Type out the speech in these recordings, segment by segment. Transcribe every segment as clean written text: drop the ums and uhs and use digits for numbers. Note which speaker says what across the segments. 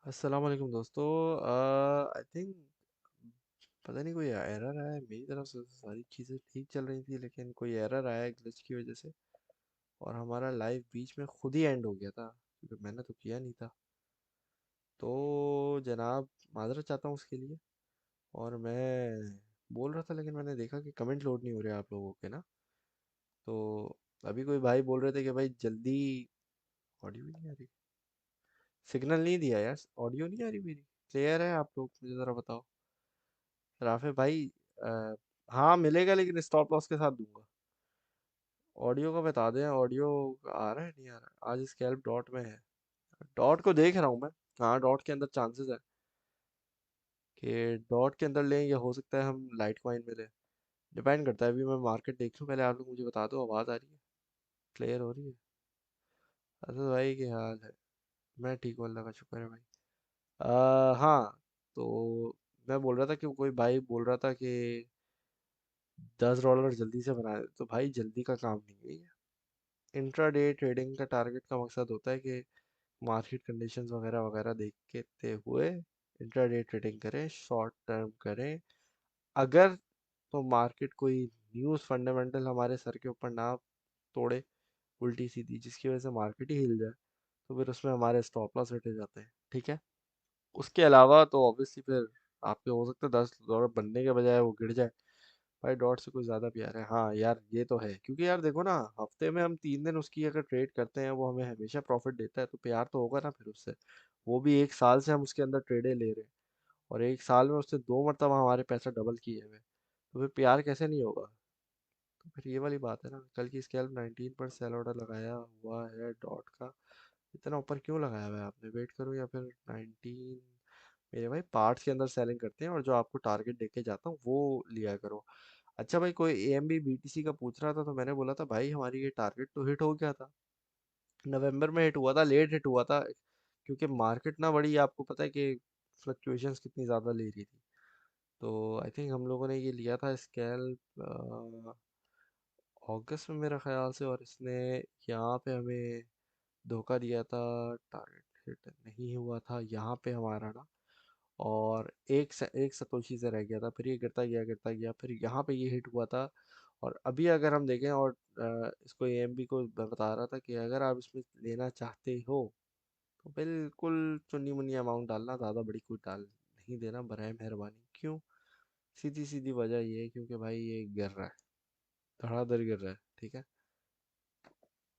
Speaker 1: अस्सलाम वालेकुम दोस्तों। आई थिंक पता नहीं कोई एरर आया है। मेरी तरफ से तो सारी चीज़ें ठीक चल रही थी, लेकिन कोई एरर आया है ग्लिच की वजह से, और हमारा लाइव बीच में खुद ही एंड हो गया था, क्योंकि मैंने तो किया नहीं था। तो जनाब, माजरत चाहता हूँ उसके लिए। और मैं बोल रहा था, लेकिन मैंने देखा कि कमेंट लोड नहीं हो रहे आप लोगों के ना। तो अभी कोई भाई बोल रहे थे कि भाई जल्दी। ऑडियो भी नहीं आ रही, सिग्नल नहीं दिया यार, ऑडियो नहीं आ रही मेरी। क्लियर है आप लोग, मुझे ज़रा बताओ। राफे भाई, अ, हाँ मिलेगा, लेकिन स्टॉप लॉस के साथ दूंगा। ऑडियो का बता दें, ऑडियो आ रहा है नहीं आ रहा है? आज स्कैल्प डॉट में है। डॉट को देख रहा हूँ मैं। हाँ, डॉट के अंदर चांसेस है कि डॉट के अंदर लें, या हो सकता है हम लाइट कॉइन में लें। डिपेंड करता है, अभी मैं मार्केट देख लूँ पहले। आप लोग मुझे बता दो, आवाज़ आ रही है? क्लियर हो रही है? असद भाई क्या हाल है? मैं ठीक हूँ, अल्लाह का शुक्र है भाई। हाँ, तो मैं बोल रहा था कि कोई भाई बोल रहा था कि $10 जल्दी से बना दे। तो भाई जल्दी का काम नहीं है ये। इंट्राडे ट्रेडिंग का टारगेट का मकसद होता है कि मार्केट कंडीशंस वगैरह वगैरह देखते हुए इंट्राडे ट्रेडिंग करें, शॉर्ट टर्म करें। अगर तो मार्केट कोई न्यूज़ फंडामेंटल हमारे सर के ऊपर ना तोड़े उल्टी सीधी, जिसकी वजह से मार्केट ही हिल जाए, तो फिर उसमें हमारे स्टॉप लॉस हिट जाते हैं। ठीक है। उसके अलावा तो ऑब्वियसली फिर आपके हो सकता है $10 बनने के बजाय वो गिर जाए। भाई डॉट से कुछ ज़्यादा प्यार है, हाँ यार ये तो है, क्योंकि यार देखो ना, हफ्ते में हम 3 दिन उसकी अगर ट्रेड करते हैं, वो हमें हमेशा प्रॉफिट देता है, तो प्यार तो होगा ना फिर उससे। वो भी 1 साल से हम उसके अंदर ट्रेडे ले रहे हैं, और 1 साल में उससे 2 मरतबा हमारे पैसा डबल किए हुए हैं। तो फिर प्यार कैसे नहीं होगा? तो फिर ये वाली बात है ना। कल की स्कैल्प 19 पर सेल ऑर्डर लगाया हुआ है डॉट का। इतना ऊपर क्यों लगाया हुआ है आपने? वेट करो, या फिर 19। मेरे भाई पार्ट्स के अंदर सेलिंग करते हैं, और जो आपको टारगेट देके जाता हूँ वो लिया करो। अच्छा भाई, कोई A M B B T C का पूछ रहा था, तो मैंने बोला था भाई हमारी ये टारगेट तो हिट हो गया था। नवंबर में हिट हुआ था, लेट हिट हुआ था, क्योंकि मार्केट ना बड़ी, आपको पता है कि फ्लक्चुएशंस कितनी ज़्यादा ले रही थी। तो आई थिंक हम लोगों ने ये लिया था स्कैल्प अगस्त में मेरा ख्याल से, और इसने यहाँ पे हमें धोखा दिया था। टारगेट हिट नहीं हुआ था यहाँ पे हमारा ना, और एक सतोशी से रह गया था। फिर ये गिरता गया, फिर यहाँ पे ये हिट हुआ था। और अभी अगर हम देखें, और इसको एएमबी को मैं बता रहा था कि अगर आप इसमें लेना चाहते हो, तो बिल्कुल चुन्नी मुन्नी अमाउंट डालना, ज़्यादा बड़ी कोई डाल नहीं देना बराए मेहरबानी। क्यों? सीधी सीधी वजह ये है, क्योंकि भाई ये गिर रहा है, धड़ाधड़ गिर रहा है। ठीक है।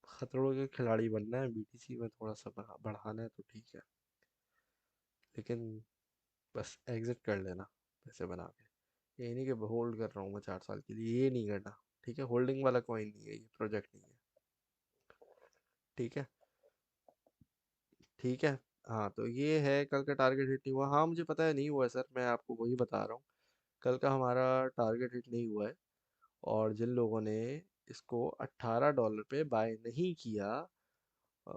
Speaker 1: खतरों के खिलाड़ी बनना है, बीटीसी में थोड़ा सा बढ़ाना है, तो ठीक है। लेकिन बस एग्जिट कर लेना पैसे बना के। ये नहीं कि होल्ड कर रहा हूँ मैं 4 साल के लिए, ये नहीं करना। ठीक है, होल्डिंग वाला कॉइन नहीं है ये, प्रोजेक्ट नहीं है। ठीक है। ठीक है। हाँ, तो ये है, कल का टारगेट हिट नहीं हुआ। हाँ मुझे पता है नहीं हुआ है सर, मैं आपको वही बता रहा हूँ। कल का हमारा टारगेट हिट नहीं हुआ है। और जिन लोगों ने इसको $18 पे बाय नहीं किया,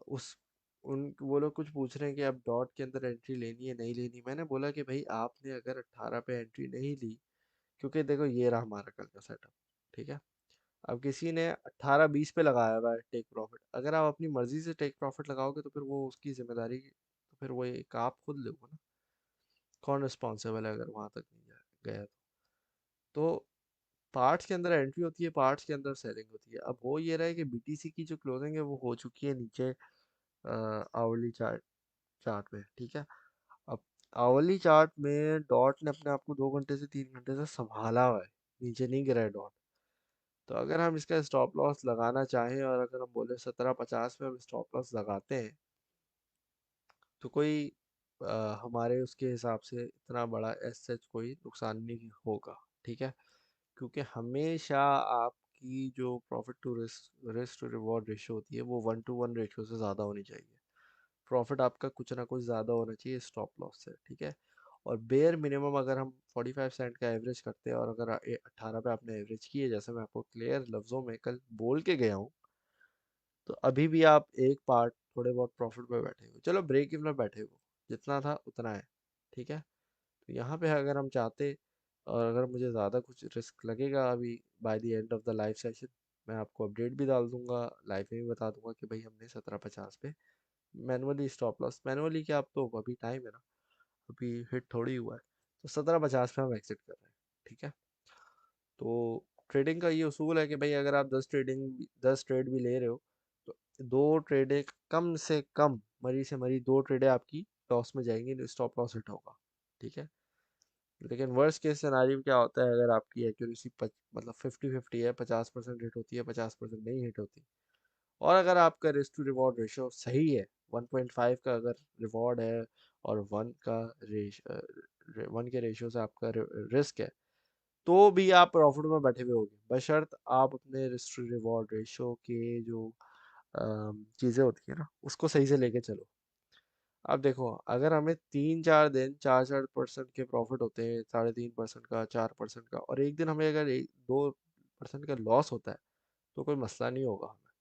Speaker 1: उस उन वो लोग कुछ पूछ रहे हैं कि अब डॉट के अंदर एंट्री लेनी है नहीं लेनी। मैंने बोला कि भाई आपने अगर 18 पे एंट्री नहीं ली, क्योंकि देखो ये रहा हमारा कल का सेटअप। ठीक है। अब किसी ने 18-20 पे लगाया हुआ है टेक प्रॉफिट, अगर आप अपनी मर्जी से टेक प्रॉफिट लगाओगे, तो फिर वो उसकी जिम्मेदारी, तो फिर वो एक आप खुद लोगे ना। कौन रिस्पॉन्सिबल है अगर वहां तक नहीं गया तो। पार्ट्स के अंदर एंट्री होती है, पार्ट्स के अंदर सेलिंग होती है। अब हो ये रहा है कि बीटीसी की जो क्लोजिंग है वो हो चुकी है नीचे आवली चार्ट चार्ट में। ठीक है। अब आवली चार्ट में डॉट ने अपने आप को 2 घंटे से 3 घंटे से संभाला हुआ है, नीचे नहीं गिरा है डॉट। तो अगर हम इसका स्टॉप लॉस लगाना चाहें, और अगर हम बोले 17.50 में हम स्टॉप लॉस लगाते हैं, तो कोई हमारे उसके हिसाब से इतना बड़ा एस सच कोई नुकसान नहीं होगा। ठीक है। क्योंकि हमेशा आपकी जो profit to risk risk to reward ratio होती है, वो 1:1 रेशियो से ज़्यादा होनी चाहिए। प्रॉफिट आपका कुछ ना कुछ ज़्यादा होना चाहिए स्टॉप लॉस से। ठीक है। और बेयर मिनिमम अगर हम 45 सेंट का एवरेज करते हैं, और अगर 18 पे आपने एवरेज किए, जैसे मैं आपको क्लियर लफ्ज़ों में कल बोल के गया हूँ, तो अभी भी आप एक पार्ट थोड़े बहुत प्रॉफिट पे बैठे हो, चलो ब्रेक इवन में बैठे हो, जितना था उतना है। ठीक है। तो यहाँ पे अगर हम चाहते, और अगर मुझे ज़्यादा कुछ रिस्क लगेगा अभी by the end of the live session, मैं आपको अपडेट भी डाल दूंगा, लाइव में भी बता दूंगा कि भाई हमने 17.50 पे मैनुअली स्टॉप लॉस, मैनुअली क्या, अब तो अभी टाइम है ना, अभी हिट थोड़ी हुआ है, तो 1750 में हम एग्जिट कर रहे हैं। ठीक है, तो ट्रेडिंग का ये उसूल है कि भाई अगर आप 10 ट्रेड भी ले रहे हो, तो दो ट्रेडें कम से कम, मरी से मरी दो ट्रेडें आपकी लॉस में जाएंगी, स्टॉप लॉस हिट होगा। ठीक है, लेकिन वर्स्ट केस सिनारियो क्या होता है, अगर आपकी एक्यूरेसी मतलब 50-50 है, 50% हिट होती है, 50% नहीं हिट होती, और अगर आपका रिस्क टू रिवॉर्ड रेशियो सही है, 1.5 का अगर रिवॉर्ड है और 1 के रेशियो से आपका रिस्क है, तो भी आप प्रॉफिट में बैठे हुए होगे, बशर्त आप अपने रिस्क टू रिवॉर्ड रेशियो के जो चीज़ें होती है ना, उसको सही से लेके चलो। अब देखो, अगर हमें 3-4 दिन 4-4% के प्रॉफिट होते हैं, 3.5% का, 4% का, और एक दिन हमें अगर 1-2% का लॉस होता है, तो कोई मसला नहीं होगा हमें।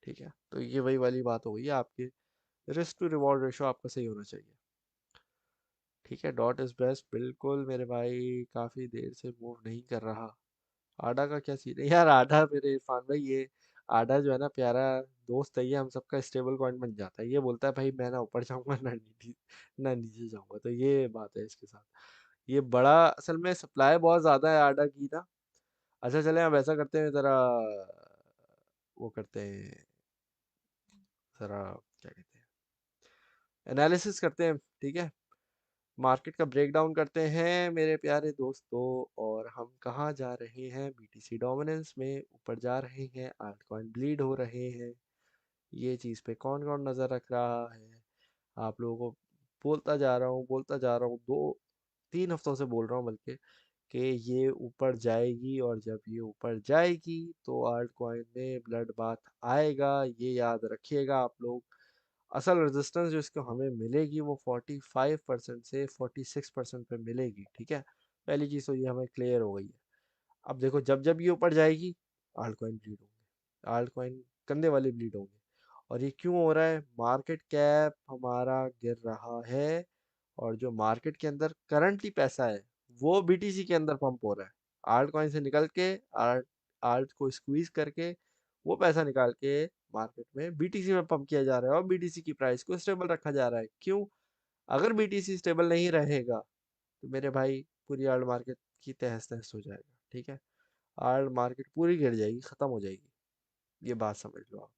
Speaker 1: ठीक है, तो ये वही वाली बात हो गई है, आपके रिस्क टू रिवॉर्ड रेशियो आपका सही होना चाहिए। ठीक है, डॉट इज बेस्ट, बिल्कुल मेरे भाई, काफ़ी देर से मूव नहीं कर रहा। आडा का क्या सीन है यार, आडा मेरे इरफान भाई, ये आडा जो है ना, प्यारा दोस्त है ये, हम सबका स्टेबल कॉइन बन जाता है। ये बोलता है भाई मैं ना ऊपर जाऊंगा ना नीचे, ना नीचे जाऊंगा, तो ये बात है इसके साथ। ये बड़ा, असल में सप्लाई बहुत ज्यादा है आडा की ना। अच्छा चले, हम ऐसा करते हैं जरा, वो करते हैं जरा, क्या कहते हैं, एनालिसिस करते हैं। ठीक है, मार्केट का ब्रेकडाउन करते हैं मेरे प्यारे दोस्तों, और हम कहाँ जा रहे हैं, बीटीसी डोमिनेंस में ऊपर जा रहे हैं, आल्ट कॉइन ब्लीड हो रहे हैं। ये चीज़ पे कौन कौन नज़र रख रहा है, आप लोगों को बोलता जा रहा हूँ, 2-3 हफ्तों से बोल रहा हूँ बल्कि, कि ये ऊपर जाएगी, और जब ये ऊपर जाएगी तो आल्ट कॉइन में ब्लड बाथ आएगा, ये याद रखिएगा आप लोग। असल रेजिस्टेंस जो इसको हमें मिलेगी वो 45% से 46% पे मिलेगी। ठीक है, पहली चीज़ तो ये हमें क्लियर हो गई है। अब देखो, जब जब ये ऊपर जाएगी, आल्ट कॉइन ब्लीड होंगे, आल्ट कॉइन कंधे वाले ब्लीड होंगे। और ये क्यों हो रहा है, मार्केट कैप हमारा गिर रहा है, और जो मार्केट के अंदर करंटली पैसा है, वो बीटीसी के अंदर पंप हो रहा है। आल्ट कॉइन से निकल के, आल्ट आल्ट को स्क्वीज करके, वो पैसा निकाल के मार्केट में बीटीसी में पंप किया जा रहा है, और बीटीसी की प्राइस को स्टेबल रखा जा रहा है। क्यों? अगर बीटीसी स्टेबल नहीं रहेगा, तो मेरे भाई पूरी आल्ट मार्केट की तहस नहस हो जाएगा। ठीक है, आल्ट मार्केट पूरी गिर जाएगी, खत्म हो जाएगी, ये बात समझ लो आप।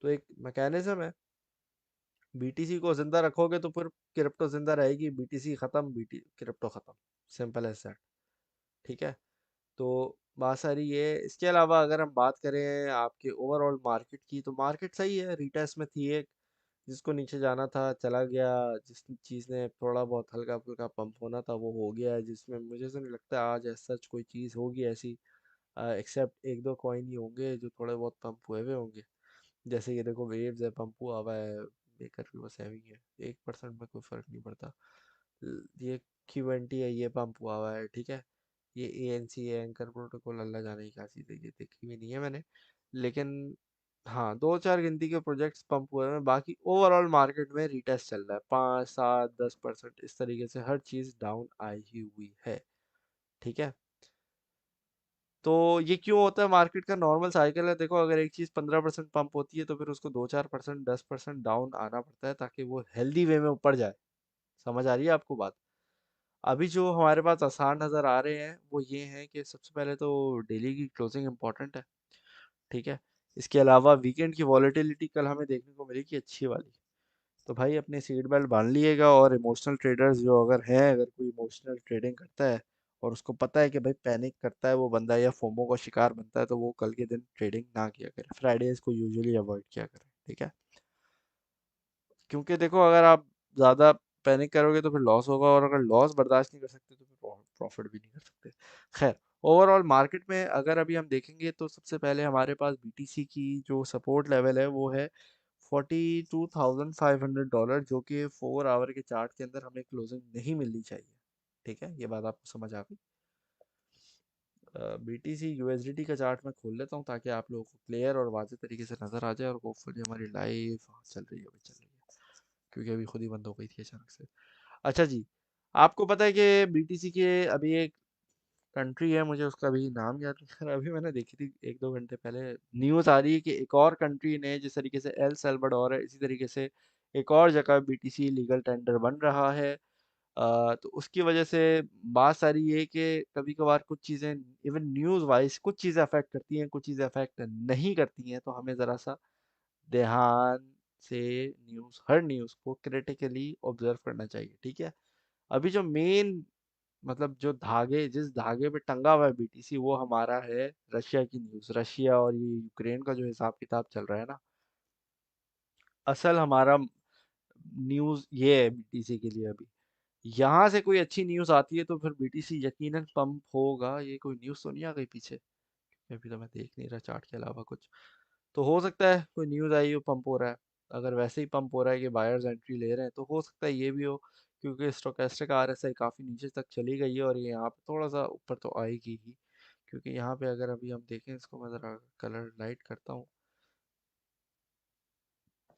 Speaker 1: तो एक मैकेनिज्म है, बीटीसी को जिंदा रखोगे तो फिर क्रिप्टो जिंदा रहेगी, बीटीसी खत्म, बीटी क्रिप्टो खत्म, सिंपल एज दैट। ठीक है, तो बात सारी ये। इसके अलावा अगर हम बात करें आपके ओवरऑल मार्केट की, तो मार्केट सही है, रिटेस्ट में थी एक, जिसको नीचे जाना था चला गया, जिस चीज़ ने थोड़ा बहुत हल्का फुल्का पंप होना था वो हो गया है, जिसमें मुझे तो नहीं लगता आज सच कोई चीज़ होगी ऐसी, एक्सेप्ट एक दो कॉइन ही होंगे जो थोड़े बहुत पंप हुए हुए होंगे। जैसे ये देखो, वेव्स है, पंप हुआ हुआ है, बेकर भी बस हैवी है, 1% में कोई फर्क नहीं पड़ता। ये Q20 है, ये पंप हुआ हुआ है। ठीक है, ये ANC है, एंकर प्रोटोकॉल, अल्लाह जाने की क्या चीज़ है, ये देखी भी नहीं है मैंने, लेकिन हाँ, 2-4 गिनती के प्रोजेक्ट्स पंप हुए हैं, बाकी ओवरऑल मार्केट में रिटेस्ट चल रहा है, 5-7-10% इस तरीके से हर चीज़ डाउन आई ही हुई है। ठीक है, तो ये क्यों होता है, मार्केट का नॉर्मल साइकिल है। देखो, अगर एक चीज़ 15% पंप होती है, तो फिर उसको 2-4%, 10% डाउन आना पड़ता है, ताकि वो हेल्दी वे में ऊपर जाए। समझ आ रही है आपको बात? अभी जो हमारे पास आसान नज़र आ रहे हैं वो ये हैं कि सबसे पहले तो डेली की क्लोजिंग इंपॉर्टेंट है। ठीक है, इसके अलावा वीकेंड की वॉलेटिलिटी कल हमें देखने को मिलेगी अच्छी वाली, तो भाई अपने सीट बेल्ट बांध लिएगा। और इमोशनल ट्रेडर्स जो अगर हैं, अगर कोई इमोशनल ट्रेडिंग करता है और उसको पता है कि भाई पैनिक करता है वो बंदा, या फोमो का शिकार बनता है, तो वो कल के दिन ट्रेडिंग ना किया करे, फ्राइडेज को यूजुअली अवॉइड किया करे। ठीक है, क्योंकि देखो, अगर आप ज़्यादा पैनिक करोगे तो फिर लॉस होगा, और अगर लॉस बर्दाश्त नहीं कर सकते तो फिर प्रॉफिट भी नहीं कर सकते। खैर, ओवरऑल मार्केट में अगर अभी हम देखेंगे, तो सबसे पहले हमारे पास बीटीसी की जो सपोर्ट लेवल है वो है $42,500, जो कि 4 आवर के चार्ट के अंदर हमें क्लोजिंग नहीं मिलनी चाहिए। ठीक है, ये बात आपको समझ आ गई। बीटीसी यूएसडीटी का चार्ट मैं खोल लेता हूँ, ताकि आप लोगों को क्लियर और वाज़ेह तरीके से नज़र आ जाए, और होपफुली हमारी लाइव चल रही है, अभी चल रही है, क्योंकि अभी खुद ही बंद हो गई थी अचानक से। अच्छा जी, आपको पता है कि बीटीसी के अभी एक कंट्री है, मुझे उसका भी नाम याद नहीं आ रहा। अभी मैंने देखी थी 1-2 घंटे पहले, न्यूज़ आ रही है कि एक और कंट्री ने, जिस तरीके से एल सल्वाडोर है, इसी तरीके से एक और जगह बीटीसी लीगल टेंडर बन रहा है। तो उसकी वजह से बात सारी ये है कि कभी कभार कुछ चीज़ें, इवन न्यूज़ वाइज कुछ चीज़ें अफेक्ट करती हैं, कुछ चीज़ें अफेक्ट नहीं करती हैं, तो हमें ज़रा सा ध्यान से हर न्यूज़ को क्रिटिकली ऑब्जर्व करना चाहिए, ठीक है। अभी जो मेन, मतलब जो धागे, जिस धागे पे टंगा हुआ है बीटीसी, वो हमारा है रशिया की न्यूज़। रशिया और ये यूक्रेन का जो हिसाब किताब चल रहा है ना, असल हमारा न्यूज़ ये है बीटीसी के लिए। अभी यहाँ से कोई अच्छी न्यूज़ आती है तो फिर बीटीसी यकीनन पंप होगा। ये कोई न्यूज़ तो नहीं आ गई पीछे? अभी तो मैं देख नहीं रहा चार्ट के अलावा कुछ। तो हो सकता है कोई न्यूज़ आई हो पंप हो रहा है। अगर वैसे ही पंप हो रहा है कि बायर्स एंट्री ले रहे हैं, तो हो सकता है ये भी हो, क्योंकि स्टोकेस्टिक आरएसआई काफ़ी नीचे तक चली गई है और ये यहाँ पे थोड़ा सा ऊपर तो आएगी ही। क्योंकि यहाँ पे अगर अभी हम देखें इसको, मैं ज़रा कलर लाइट करता हूँ,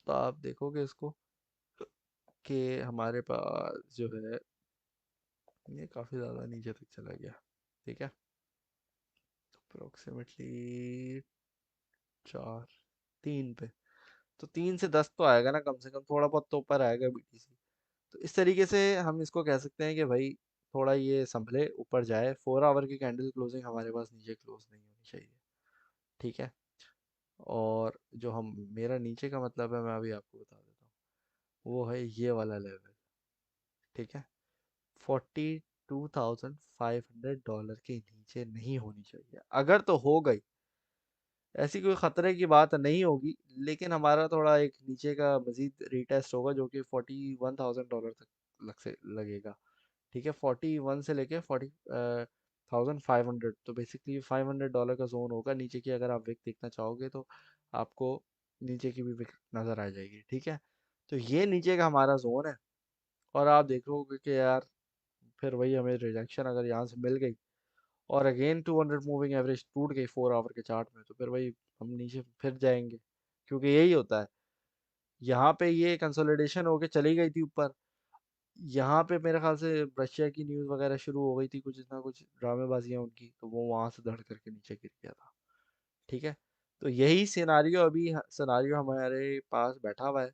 Speaker 1: तो आप देखोगे इसको कि हमारे पास जो है ये काफ़ी ज़्यादा नीचे तक चला गया, ठीक है। अप्रोक्सीमेटली 4, 3 पे, तो 3 से 10 तो आएगा ना कम से कम, थोड़ा बहुत तो ऊपर आएगा बीटीसी। तो इस तरीके से हम इसको कह सकते हैं कि भाई थोड़ा ये संभले, ऊपर जाए। 4 आवर की कैंडल क्लोजिंग हमारे पास नीचे क्लोज नहीं होनी चाहिए, ठीक है। और जो हम, मेरा नीचे का मतलब है, मैं अभी आपको बता देता हूँ, वो है ये वाला लेवल, ठीक है। 42,500 डॉलर के नीचे नहीं होनी चाहिए। अगर तो हो गई, ऐसी कोई खतरे की बात नहीं होगी, लेकिन हमारा थोड़ा एक नीचे का मजीद रीटेस्ट होगा, जो कि 41,000 डॉलर तक लगेगा, ठीक है। 41 से लेके 40,500, तो बेसिकली $500 का जोन होगा नीचे की। अगर आप विक देखना चाहोगे तो आपको नीचे की भी विक नज़र आ जाएगी, ठीक है। तो ये नीचे का हमारा जोन है। और आप देखोगे कि यार फिर वही हमें रिजेक्शन अगर यहाँ से मिल गई, और अगेन 200 मूविंग एवरेज टूट गई 4 आवर के चार्ट में, तो फिर वही हम नीचे फिर जाएंगे, क्योंकि यही होता है। यहाँ पे ये कंसोलिडेशन होके चली गई थी ऊपर, यहाँ पे मेरे ख्याल से रशिया की न्यूज़ वगैरह शुरू हो गई थी, कुछ ना कुछ ड्रामेबाजियाँ उनकी, तो वो वहां से धड़ करके नीचे गिर गया था, ठीक है। तो यही सिनारियो, अभी सिनारियो हमारे पास बैठा हुआ है।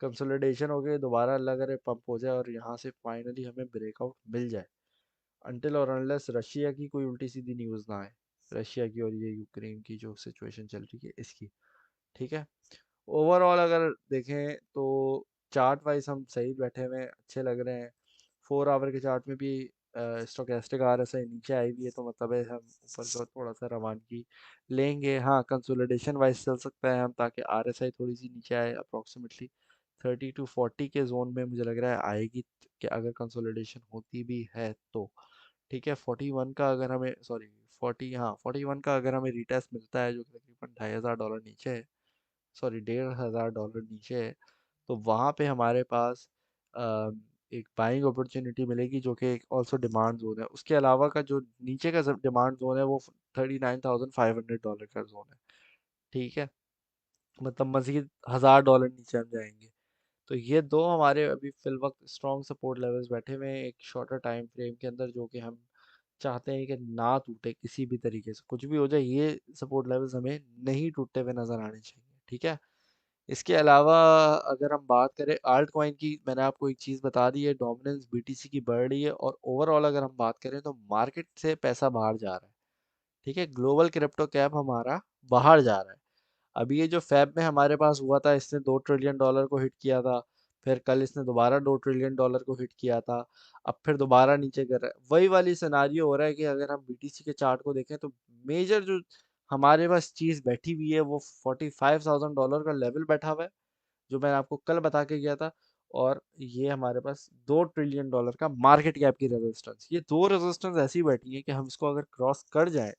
Speaker 1: कंसोलिडेशन हो गए, दोबारा अल्लाह करे पंप हो जाए और यहाँ से फाइनली हमें ब्रेकआउट मिल जाए, अनटिल और अनलेस रशिया की कोई उल्टी सीधी न्यूज़ ना आए, रशिया की और ये यूक्रेन की जो सिचुएशन चल रही है इसकी, ठीक है। ओवरऑल अगर देखें तो चार्ट वाइज हम सही बैठे हुए हैं, अच्छे लग रहे हैं। 4 आवर के चार्ट में भी स्टोकेस्टिक आरएसआई नीचे आई हुई है, तो मतलब है हम ऊपर को थोड़ा सा रवानगी लेंगे। हाँ, कंसोलिडेशन वाइज चल सकता है हम, ताकि आरएसआई थोड़ी सी नीचे आए, अप्रोक्सीमेटली 30 to 40 के जोन में मुझे लग रहा है आएगी, कि अगर कंसोलिडेशन होती भी है तो, ठीक है। 41 का अगर हमें, सॉरी 40, हाँ 41 का अगर हमें रिटेस्ट मिलता है, जो कि तकरीबन $2,500 नीचे है, सॉरी $1,500 नीचे है, तो वहाँ पे हमारे पास एक बाइंग अपॉर्चुनिटी मिलेगी, जो कि एक ऑल्सो डिमांड जोन है। उसके अलावा का जो नीचे का डिमांड जोन है, वो $39,500 का जोन है, ठीक है। मतलब मजीद $1,000 नीचे हम जाएंगे। तो ये दो हमारे अभी फिल वक्त स्ट्रॉन्ग सपोर्ट लेवल्स बैठे हुए हैं एक शॉर्टर टाइम फ्रेम के अंदर, जो कि हम चाहते हैं कि ना टूटे किसी भी तरीके से, कुछ भी हो जाए ये सपोर्ट लेवल्स हमें नहीं टूटते हुए नजर आने चाहिए, ठीक है। इसके अलावा अगर हम बात करें आल्ट कॉइन की, मैंने आपको एक चीज़ बता दी है, डोमिनेंस बीटीसी की बढ़ रही है, और ओवरऑल अगर हम बात करें तो मार्केट से पैसा बाहर जा रहा है, ठीक है। ग्लोबल क्रिप्टो कैप हमारा बाहर जा रहा है। अभी ये जो फैब में हमारे पास हुआ था, इसने $2 ट्रिलियन को हिट किया था, फिर कल इसने दोबारा $2 ट्रिलियन को हिट किया था, अब फिर दोबारा नीचे कर रहा है। वही वाली सिनारियो हो रहा है कि अगर हम बीटीसी के चार्ट को देखें, तो मेजर जो हमारे पास चीज़ बैठी हुई है, वो $45,000 का लेवल बैठा हुआ है, जो मैंने आपको कल बता के गया था। और ये हमारे पास $2 ट्रिलियन का मार्केट कैप की रेजिस्टेंस, ये दो रेजिस्टेंस ऐसी बैठी है कि हम इसको अगर क्रॉस कर जाए,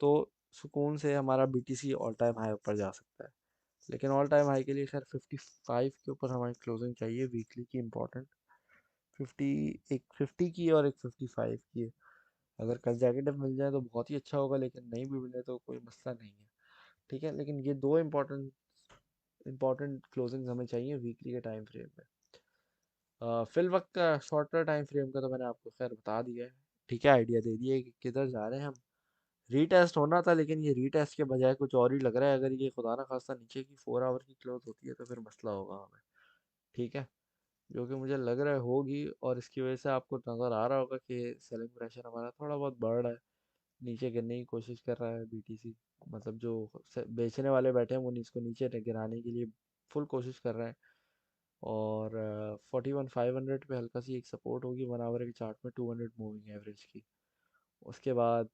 Speaker 1: तो सुकून से हमारा बीटीसी ऑल टाइम हाई ऊपर जा सकता है। लेकिन ऑल टाइम हाई के लिए खैर 55 के ऊपर हमारी क्लोजिंग चाहिए वीकली की, इम्पोर्टेंट 50, एक 50 की और एक 55 की है। अगर कंसेक्यूटिव मिल जाए तो बहुत ही अच्छा होगा, लेकिन नहीं भी मिले तो कोई मसला नहीं है, ठीक है। लेकिन ये दो इम्पोर्टेंट क्लोजिंग हमें चाहिए वीकली के टाइम फ्रेम में। फिल वक्त का शॉर्टर टाइम फ्रेम का तो मैंने आपको खैर बता दिया है। ठीक है, आइडिया दे दिया कि किधर जा रहे हैं हम। रीटेस्ट होना था, लेकिन ये रीटेस्ट के बजाय कुछ और ही लग रहा है। अगर ये खुदा ना खास्ता नीचे की 4 आवर की क्लोज होती है तो फिर मसला होगा हमें। ठीक है, जो कि मुझे लग रहा है होगी, और इसकी वजह से आपको नज़र आ रहा होगा कि सेलिंग प्रेशर हमारा थोड़ा बहुत बढ़ रहा है। नीचे गिरने की कोशिश कर रहा है बीटीसी, मतलब जो बेचने वाले बैठे हैं वो इसको नीचे गिराने के लिए फुल कोशिश कर रहे हैं। और 41,500 पे हल्का सी एक सपोर्ट होगी 1 आवर के चार्ट में, 200 मूविंग एवरेज की। उसके बाद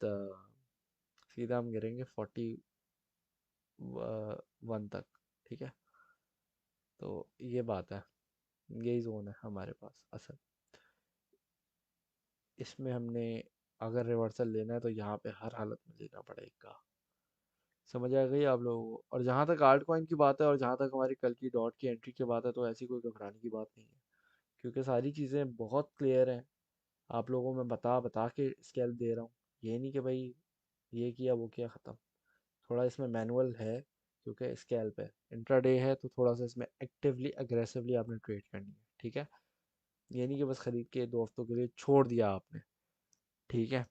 Speaker 1: सीधा हम गिरेंगे 41 तक। ठीक है, तो ये बात है, यही जोन है हमारे पास असल। इसमें हमने अगर रिवर्सल लेना है तो यहाँ पे हर हालत में लेना पड़ेगा। समझ आ गई आप लोगों को? और जहाँ तक आल्ट कॉइन की बात है और जहाँ तक हमारी कल की डॉट की एंट्री की बात है, तो ऐसी कोई घबराने की बात नहीं है, क्योंकि सारी चीज़ें बहुत क्लियर हैं। आप लोगों को मैं बता बता के स्केल दे रहा हूँ। ये नहीं कि भाई ये किया वो किया ख़त्म। थोड़ा इसमें मैनुअल है, क्योंकि स्केल पे इंट्राडे है, तो थोड़ा सा इसमें एक्टिवली अग्रेसिवली आपने ट्रेड करनी है। ठीक है, ये नहीं कि बस खरीद के 2 हफ्तों के लिए छोड़ दिया आपने। ठीक है,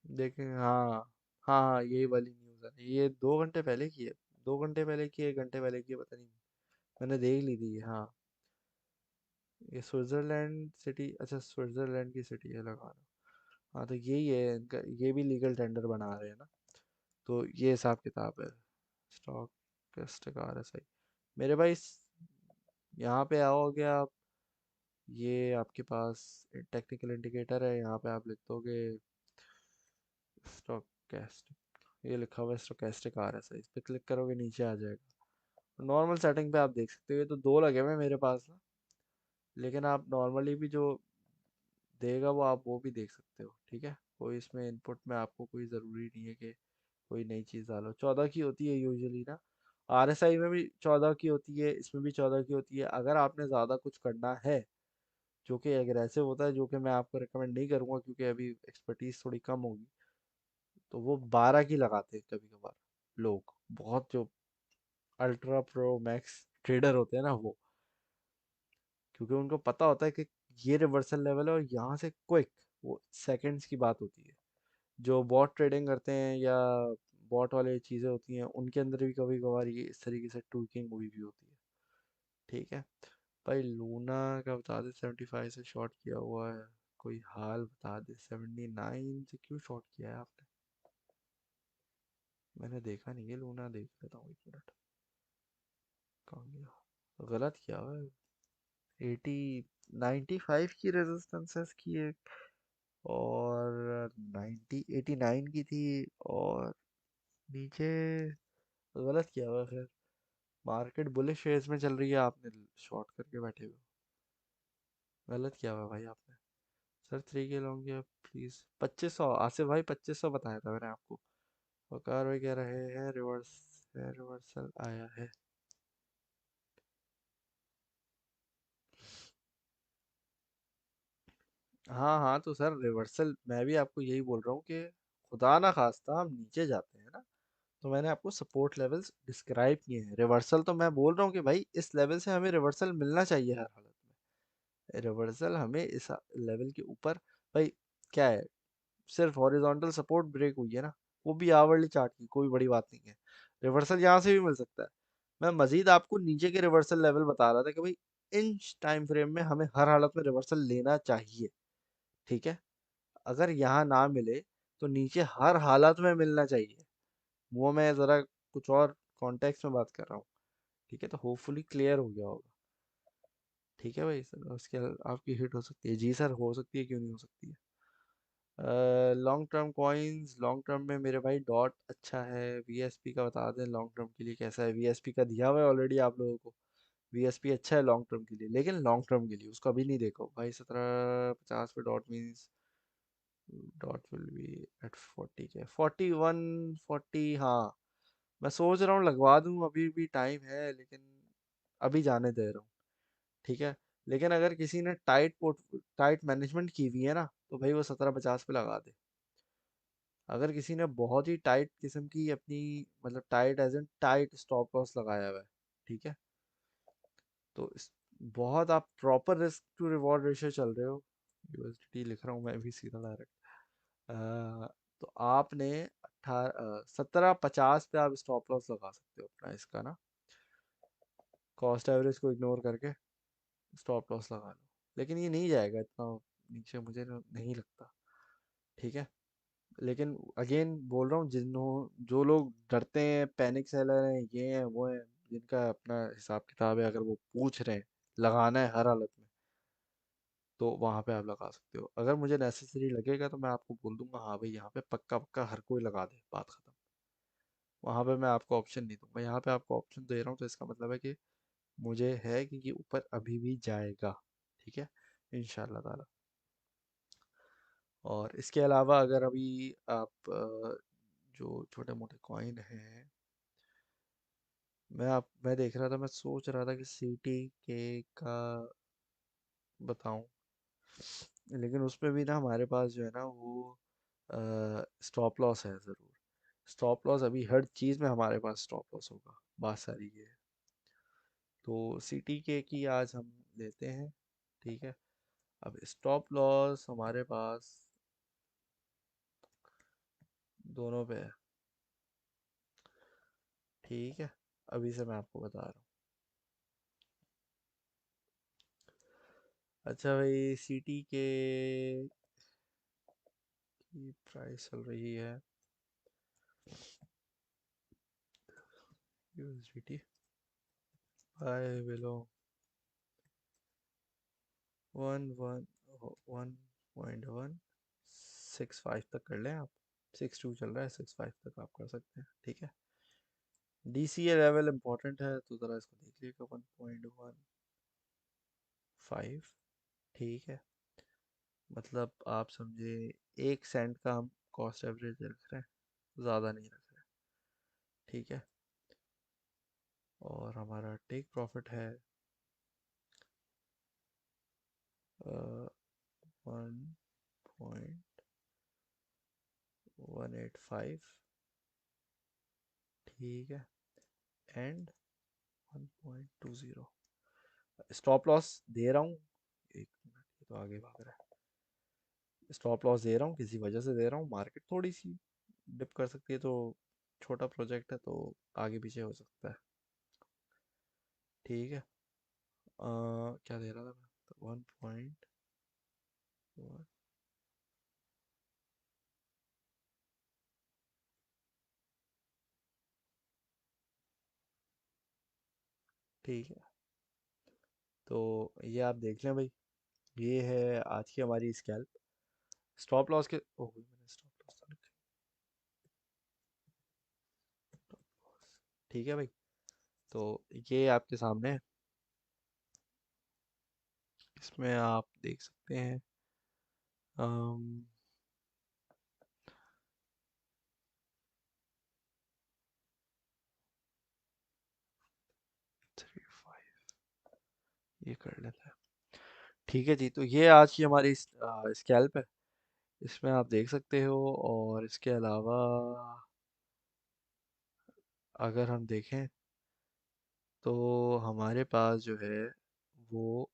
Speaker 1: देखें, हाँ हाँ हाँ, यही वाली न्यूज़ है, ये 2 घंटे पहले की है। 2 घंटे पहले की है, 1 घंटे पहले की है, पता नहीं, मैंने देख ली थी ये। हाँ, ये स्विट्जरलैंड सिटी, अच्छा स्विट्जरलैंड की सिटी है लगा लो। हाँ, तो यही है इनका, ये भी लीगल टेंडर बना रहे हैं ना, तो ये हिसाब किताब है। स्टॉक कस्टकार है, सही। मेरे भाई यहाँ पे आओगे आप, ये आपके पास टेक्निकल इंडिकेटर है, यहाँ पे आप लिख दोगे स्टोकेस्टिक, ये लिखा हुआ है स्टोकेस्टिक RSI, इस पे क्लिक करोगे नीचे आ जाएगा। नॉर्मल सेटिंग पे आप देख सकते हो, ये तो दो लगे हुए हैं मेरे पास ना, लेकिन आप नॉर्मली भी जो देगा वो भी देख सकते हो। ठीक है, कोई इसमें इनपुट में आपको कोई ज़रूरी नहीं है कि कोई नई चीज़ डालो। 14 की होती है यूजुअली ना, RSI में भी 14 की होती है, इसमें भी 14 की होती है। अगर आपने ज़्यादा कुछ करना है जो कि एग्रेसिव होता है, जो कि मैं आपको रिकमेंड नहीं करूँगा क्योंकि अभी एक्सपर्टीज थोड़ी कम होगी, तो वो 12 की लगाते हैं कभी कभार लोग, बहुत जो अल्ट्रा प्रो मैक्स ट्रेडर होते हैं ना वो, क्योंकि उनको पता होता है कि ये रिवर्सल लेवल है और यहाँ से क्विक, वो सेकंड्स की बात होती है। जो बॉट ट्रेडिंग करते हैं या बॉट वाले चीज़ें होती हैं, उनके अंदर भी कभी कभार ये इस तरीके से ट्विकिंग हुई भी होती है। ठीक है भाई, लूना का बता दे 75 से शॉर्ट किया हुआ है, कोई हाल बता दे 79 से क्यों शॉर्ट किया है आपने? मैंने देखा नहीं है, लूना देख लेता हूँ 1 मिनट। कहाँ गया, गलत किया हुआ है। 95 की रेजिस्टेंसेस की एक, और 89 की थी, और नीचे गलत किया हुआ है। खैर, मार्केट बुलिश फेज में चल रही है, आपने शॉर्ट करके बैठे हुए हो। गलत किया हुआ है भाई आपने। सर 3 के लॉन्ग या प्लीज 2500, आसिफ भाई 2500 बताया था मैंने आपको। वकार भाई कह रहे हैं रिवर्सल आया है। हाँ हाँ, तो सर रिवर्सल मैं भी आपको यही बोल रहा हूँ कि खुदा ना खास्ता हम नीचे जाते हैं ना, तो मैंने आपको सपोर्ट लेवल्स डिस्क्राइब किए हैं। रिवर्सल तो मैं बोल रहा हूँ कि भाई इस लेवल से हमें रिवर्सल मिलना चाहिए हर हालत में। रिवर्सल हमें इस लेवल के ऊपर, भाई क्या है, सिर्फ हॉरिजॉन्टल सपोर्ट ब्रेक हुई है ना, वो भी आवरली चार्ट की, कोई बड़ी बात नहीं है। रिवर्सल यहाँ से भी मिल सकता है। मैं मजीद आपको नीचे के रिवर्सल लेवल बता रहा था कि भाई इंच टाइम फ्रेम में हमें हर हालत में रिवर्सल लेना चाहिए। ठीक है, अगर यहाँ ना मिले तो नीचे हर हालत में मिलना चाहिए। वो मैं ज़रा कुछ और कॉन्टेक्स्ट में बात कर रहा हूँ। ठीक है, तो होपफुली क्लियर हो गया होगा। ठीक है भाई सर, उसके आपकी हिट हो सकती है जी सर, हो सकती है, क्यों नहीं हो सकती है। Long term coins, long term में मेरे भाई डॉट अच्छा है। वीएसपी का बता दें लॉन्ग टर्म के लिए कैसा है, वीएसपी का दिया हुआ है ऑलरेडी आप लोगों को। वीएसपी अच्छा है लॉन्ग टर्म के लिए, लेकिन लॉन्ग टर्म के लिए उसको अभी नहीं देखो भाई। 1750 पे dot means dot will be at 40 के 41 40। हाँ, मैं सोच रहा हूँ लगवा दूँ, अभी भी टाइम है, लेकिन अभी जाने दे रहा हूँ। ठीक है, लेकिन अगर किसी ने टाइट मैनेजमेंट की हुई है ना, तो भाई वो 1750 पे लगा दे। अगर किसी ने बहुत ही टाइट किस्म की अपनी, मतलब tight as an tight stop loss लगाया हुआ है, ठीक है, तो बहुत आप proper risk to reward ratio चल रहे हो, यूएसडी लिख रहा हूँ मैं भी सीधा डायरेक्ट। तो आपने 1750 पे आप स्टॉप लॉस लगा सकते हो अपना इसका ना, कॉस्ट एवरेज को इग्नोर करके स्टॉप लॉस लगा लो। लेकिन ये नहीं जाएगा इतना नीचे, मुझे नहीं लगता। ठीक है, लेकिन अगेन बोल रहा हूँ, जो लोग डरते हैं, पैनिक सेलर हैं, ये हैं वो हैं, जिनका अपना हिसाब किताब है, अगर वो पूछ रहे हैं लगाना है हर हालत में, तो वहां पे आप लगा सकते हो। अगर मुझे नेसेसरी लगेगा तो मैं आपको बोल दूंगा हाँ भाई यहाँ पे पक्का पक्का हर कोई लगा दे, बात खत्म। वहां पे मैं आपको ऑप्शन नहीं दूंगा, यहाँ पे आपको ऑप्शन दे रहा हूँ, तो इसका मतलब है कि मुझे है कि ये ऊपर अभी भी जाएगा। ठीक है, इंशाल्लाह ताला। और इसके अलावा अगर अभी आप जो छोटे मोटे कॉइन हैं, मैं देख रहा था, मैं सोच रहा था कि सीटी के का बताऊं, लेकिन उसमें भी ना हमारे पास जो है ना वो स्टॉप लॉस है ज़रूर। स्टॉप लॉस अभी हर चीज़ में हमारे पास स्टॉप लॉस होगा, बात सारी ये है। तो सीटी के की आज हम लेते हैं। ठीक है, अब स्टॉप लॉस हमारे पास दोनों पे है। ठीक है, अभी से मैं आपको बता रहा हूँ। अच्छा भाई, सीटी के की प्राइस चल रही है यूएसडीटी बाय बिलो 1.165 तक कर लें आप। 62 चल रहा है, 65 तक आप कर सकते हैं। ठीक है, डीसीए लेवल इंपॉर्टेंट है तो ज़रा इसको देख लीजिएगा, 1.15। ठीक है, मतलब आप समझे 1 सेंट का हम कॉस्ट एवरेज रख रहे हैं, ज़्यादा नहीं रख रहे हैं। ठीक है, और हमारा टेक प्रॉफिट है 1.185। ठीक है, एंड 1.20। स्टॉप लॉस दे रहा हूँ, एक मिनट, ये तो आगे भाग रहा है। स्टॉप लॉस दे रहा हूँ, किसी वजह से दे रहा हूँ, मार्केट थोड़ी सी डिप कर सकती है, तो छोटा प्रोजेक्ट है तो आगे पीछे हो सकता है। ठीक है, क्या दे रहा था मैं, तो 1.1। ठीक है, तो ये आप देख लें भाई, ये है आज की हमारी स्कैल्प। स्टॉप लॉस के ओह मैंने स्टॉप लॉस तो लिखा है। ठीक है भाई, तो ये आपके सामने है, इसमें आप देख सकते हैं। um, 3 5 ये कर लेते हैं। ठीक है जी, तो ये आज की हमारी स्कैल्प है, इसमें आप देख सकते हो। और इसके अलावा अगर हम देखें तो हमारे पास जो है वो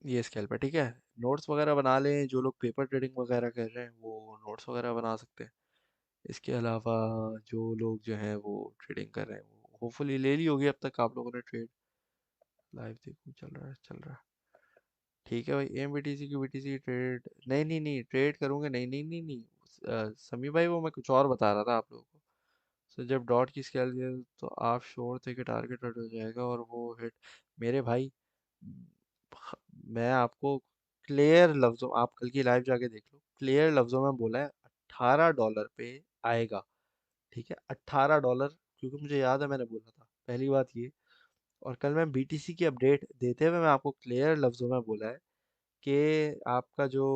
Speaker 1: ये स्केल पे। ठीक है, नोट्स वगैरह बना लें, जो लोग पेपर ट्रेडिंग वगैरह कर रहे हैं वो नोट्स वगैरह बना सकते हैं। इसके अलावा जो लोग जो हैं वो ट्रेडिंग कर रहे हैं वो होपफुली ले ली होगी अब तक आप लोगों ने ट्रेड। लाइव देखो, चल रहा है चल रहा है। ठीक है भाई, एम बीटीसी की बीटीसी ट्रेड नहीं नहीं नहीं ट्रेड करूँगे, नहीं नहीं नहीं नहीं। समी भाई वो मैं कुछ और बता रहा था आप लोगों को। तो जब डॉट की स्केल दिया तो आप श्योर थे कि टारगेट हिट हो जाएगा और वो हिट। मेरे भाई, म, मैं आपको क्लियर लफ्जों, आप कल की लाइव जाके देख लो, क्लियर लफ्जों में बोला है $18 पे आएगा। ठीक है, $18, क्योंकि मुझे याद है मैंने बोला था, पहली बात ये। और कल मैं बीटीसी की अपडेट देते हुए मैं आपको क्लियर लफ्जों में बोला है कि आपका जो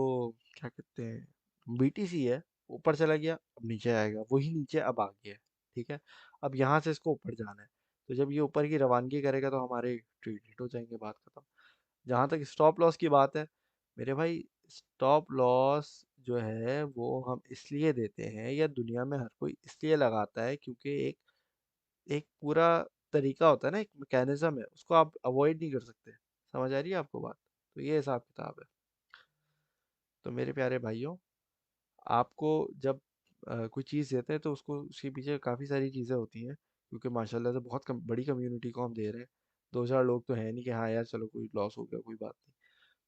Speaker 1: क्या कहते हैं बीटीसी है, ऊपर चला गया अब नीचे आएगा, वही नीचे अब आ गया है। ठीक है, अब यहाँ से इसको ऊपर जाना है, तो जब ये ऊपर की रवानगी करेगा तो हमारे ट्रेड हिट हो जाएंगे, बात खत्म। जहाँ तक स्टॉप लॉस की बात है मेरे भाई, स्टॉप लॉस जो है वो हम इसलिए देते हैं, या दुनिया में हर कोई इसलिए लगाता है, क्योंकि एक एक पूरा तरीका होता है ना, एक मैकेनिज्म है, उसको आप अवॉइड नहीं कर सकते। समझ आ रही है आपको बात? तो ये हिसाब किताब है। तो मेरे प्यारे भाइयों, आपको जब कोई चीज़ देते हैं तो उसको उसके पीछे काफ़ी सारी चीज़ें होती हैं, क्योंकि माशाल्लाह से बहुत बड़ी कम्युनिटी को हम दे रहे हैं। दो चार लोग तो हैं नहीं कि हाँ यार चलो कोई लॉस हो गया कोई बात नहीं।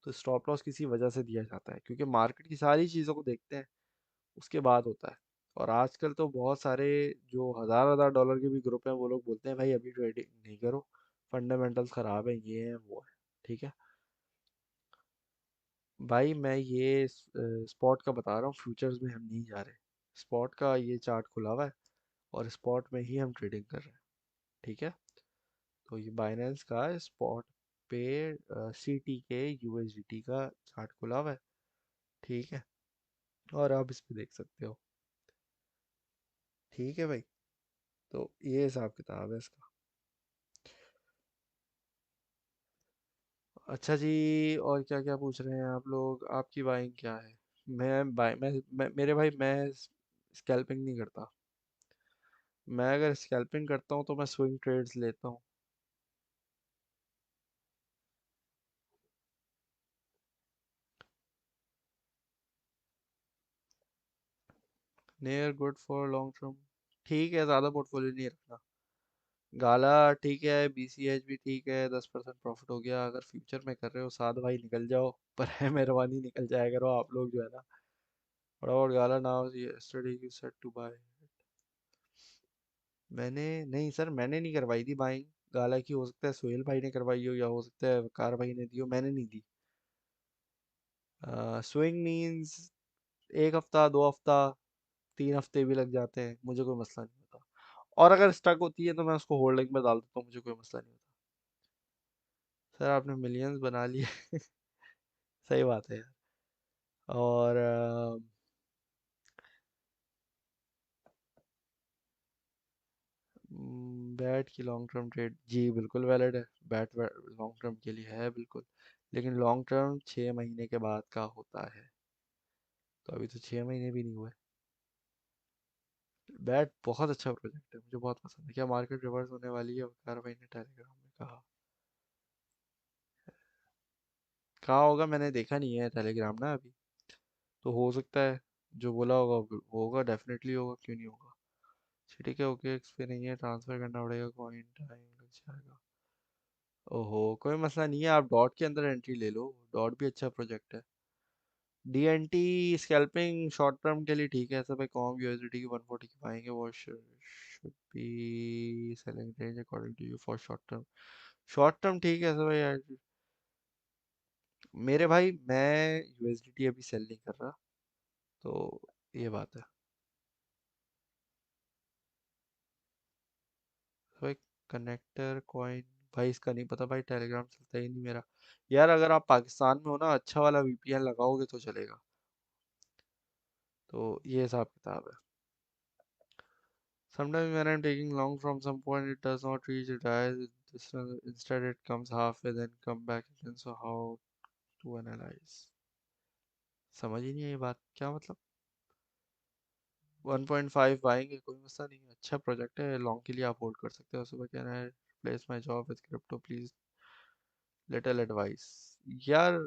Speaker 1: तो स्टॉप लॉस किसी वजह से दिया जाता है, क्योंकि मार्केट की सारी चीज़ों को देखते हैं, उसके बाद होता है। और आजकल तो बहुत सारे जो हज़ार हज़ार डॉलर के भी ग्रुप हैं, वो लोग बोलते हैं भाई अभी ट्रेडिंग नहीं करो, फंडामेंटल्स ख़राब है, ये है वो है। ठीक है भाई, मैं ये स्पॉट का बता रहा हूँ, फ्यूचर्स में हम नहीं जा रहे। स्पॉट का ये चार्ट खुला हुआ है और स्पॉट में ही हम ट्रेडिंग कर रहे हैं। ठीक है, तो ये बाइनेंस का स्पॉट पे सी टी के USDT का चार्ट खुला हुआ है। ठीक है, और आप इस पे देख सकते हो। ठीक है भाई, तो ये हिसाब किताब है इसका। अच्छा जी, और क्या क्या पूछ रहे हैं आप लोग? आपकी बाइंग क्या है? मैं मेरे भाई, मैं स्कैल्पिंग नहीं करता। मैं अगर स्कैल्पिंग करता हूँ तो मैं स्विंग ट्रेड्स लेता हूँ। Near good for long term. ठीक है, ज़्यादा पोर्टफोलियो नहीं रखना। गाला ठीक है, BCH भी ठीक है, 10% प्रॉफिट हो गया। अगर फ्यूचर में कर रहे हो साथ भाई निकल जाओ, पर है मेहरबानी निकल जाया करो आप लोग जो है ना। थोड़ा और गाला now yesterday you said to buy. मैंने नहीं सर, मैंने नहीं करवाई थी बाइंग। गाला की हो सकता है सोहेल भाई ने करवाई हो, या हो सकता है वकार भाई ने दी हो, मैंने नहीं दी। स्विंग मींस 1 हफ्ता, 2 हफ्ता, 3 हफ्ते भी लग जाते हैं, मुझे कोई मसला नहीं होता। और अगर स्टक होती है तो मैं उसको होल्डिंग में डाल देता हूँ, मुझे कोई मसला नहीं होता। सर आपने मिलियंस बना लिए। सही बात है यार। और बैट की लॉन्ग टर्म ट्रेड जी बिल्कुल वैलिड है। बैट लॉन्ग टर्म के लिए है बिल्कुल, लेकिन लॉन्ग टर्म 6 महीने के बाद का होता है। तो अभी तो 6 महीने भी नहीं हुए। बैट बहुत अच्छा प्रोजेक्ट है, मुझे बहुत पसंद है। क्या मार्केट रिवर्स होने वाली है? वकार भाई ने टेलीग्राम में कहा। कहा होगा, मैंने देखा नहीं है टेलीग्राम ना अभी। तो हो सकता है जो बोला होगा वो होगा, डेफिनेटली होगा, क्यों नहीं होगा। ठीक है, ओके पे नहीं है, ट्रांसफर करना पड़ेगा, कॉइन टाइम लग जाएगा। ओहो, कोई मसला नहीं है, आप डॉट के अंदर एंट्री ले लो। डॉट भी अच्छा प्रोजेक्ट है। DNT स्कैल्पिंग शॉर्ट टर्म के लिए ठीक है। ऐसा भाई कॉम USDT की 140 की पाएंगे, वो should be selling range according to you for short term. Short term ठीक है ऐसा भाई यार। मेरे भाई मैं USDT अभी सेल नहीं कर रहा, तो ये बात है। तो भाई कनेक्टर कॉइन, भाई इसका नहीं पता भाई, टेलीग्राम चलता ही नहीं मेरा। यार अगर आप पाकिस्तान में हो ना, अच्छा वाला VPN लगाओगे तो चलेगा। तो ये हिसाब किताब है। Sometimes when I'm taking long from some point, it does not reach its highest. Instead, it comes halfway, then come back again. So how to analyze? समझ ही नहीं है ये बात, क्या मतलब? 1.5 पाएंगे, कोई मसला नहीं है, अच्छा प्रोजेक्ट है, लॉन्ग के लिए आप होल्ड कर सकते हो। सुबह कहना है place my job with crypto please, little advice. यार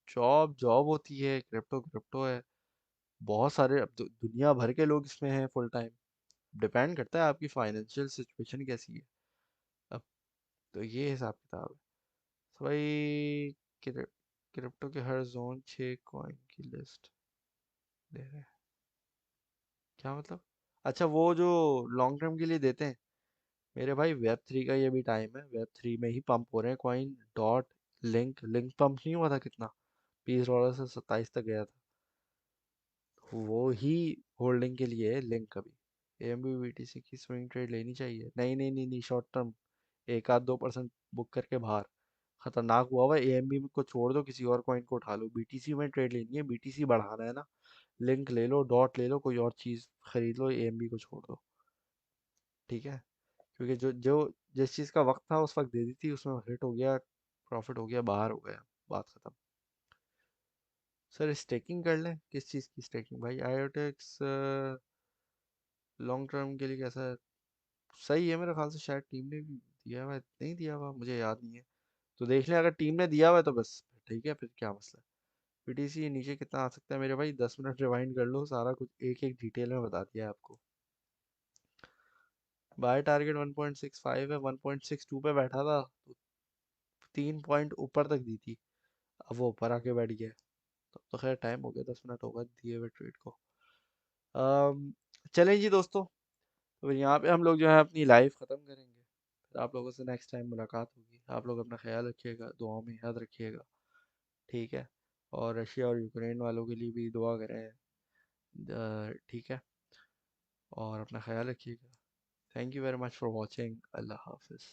Speaker 1: जॉब जॉब होती है, क्रिप्टो क्रिप्टो है। बहुत सारे अब दुनिया भर के लोग इसमें हैं फुल टाइम। डिपेंड करता है आपकी फाइनेंशियल सिचुएशन कैसी है। अब तो ये हिसाब किताब है। तो भाई क्रिप्टो के हर जोन 6 कॉइन की लिस्ट दे रहे हैं, क्या मतलब? अच्छा, वो जो लॉन्ग टर्म के लिए देते हैं। मेरे भाई वेब 3 का ये भी टाइम है, वेब 3 में ही पंप हो रहे हैं coin. Dot link link pump नहीं हुआ था कितना, $20 से 27 तक गया था। वो ही होल्डिंग के लिए है लिंक। अभी AMB BTC की स्विंग ट्रेड लेनी चाहिए? नहीं नहीं नहीं नहीं, शॉर्ट टर्म 1-2% बुक करके बाहर। खतरनाक हुआ हुआ AMB को छोड़ दो, किसी और कॉइन को उठा लो। BTC में ट्रेड लेनी है, BTC बढ़ाना है ना। लिंक ले लो, डॉट ले लो, कोई और चीज़ खरीद लो, AMB को छोड़ दो। ठीक है, क्योंकि जो जो जिस चीज़ का वक्त था उस वक्त दे दी थी, उसमें हिट हो गया, प्रॉफिट हो गया, बाहर हो गया, बात खत्म। सर स्टेकिंग कर लें? किस चीज़ की स्टेकिंग भाई? IOTX लॉन्ग टर्म के लिए कैसा है? सही है मेरे ख्याल से, शायद टीम ने भी दिया हुआ है, नहीं दिया हुआ मुझे याद नहीं है। तो देख लें, अगर टीम ने दिया हुआ है तो बस ठीक है, फिर क्या मसला है। पीटीसी नीचे कितना आ सकता है मेरे भाई, 10 मिनट रिवाइंड कर लो, सारा कुछ एक एक डिटेल में बता दिया है आपको। बाय टारगेट 1.65 है, 1.62 पे बैठा था तो 3 पॉइंट ऊपर तक दी थी, अब वो ऊपर आके बैठ गया। तो खैर टाइम हो गया, 10 मिनट होगा दिए हुए ट्रेड को। चलें जी दोस्तों, तो फिर यहाँ पे हम लोग जो है अपनी लाइव ख़त्म करेंगे। फिर आप लोगों से नेक्स्ट टाइम मुलाकात होगी। आप लोग अपना ख्याल रखिएगा, दुआओं में याद रखिएगा, ठीक है। और रशिया और यूक्रेन वालों के लिए भी दुआ करें, ठीक है। और अपना ख्याल रखिएगा। Thank you very much for watching. Allah हाफिज़।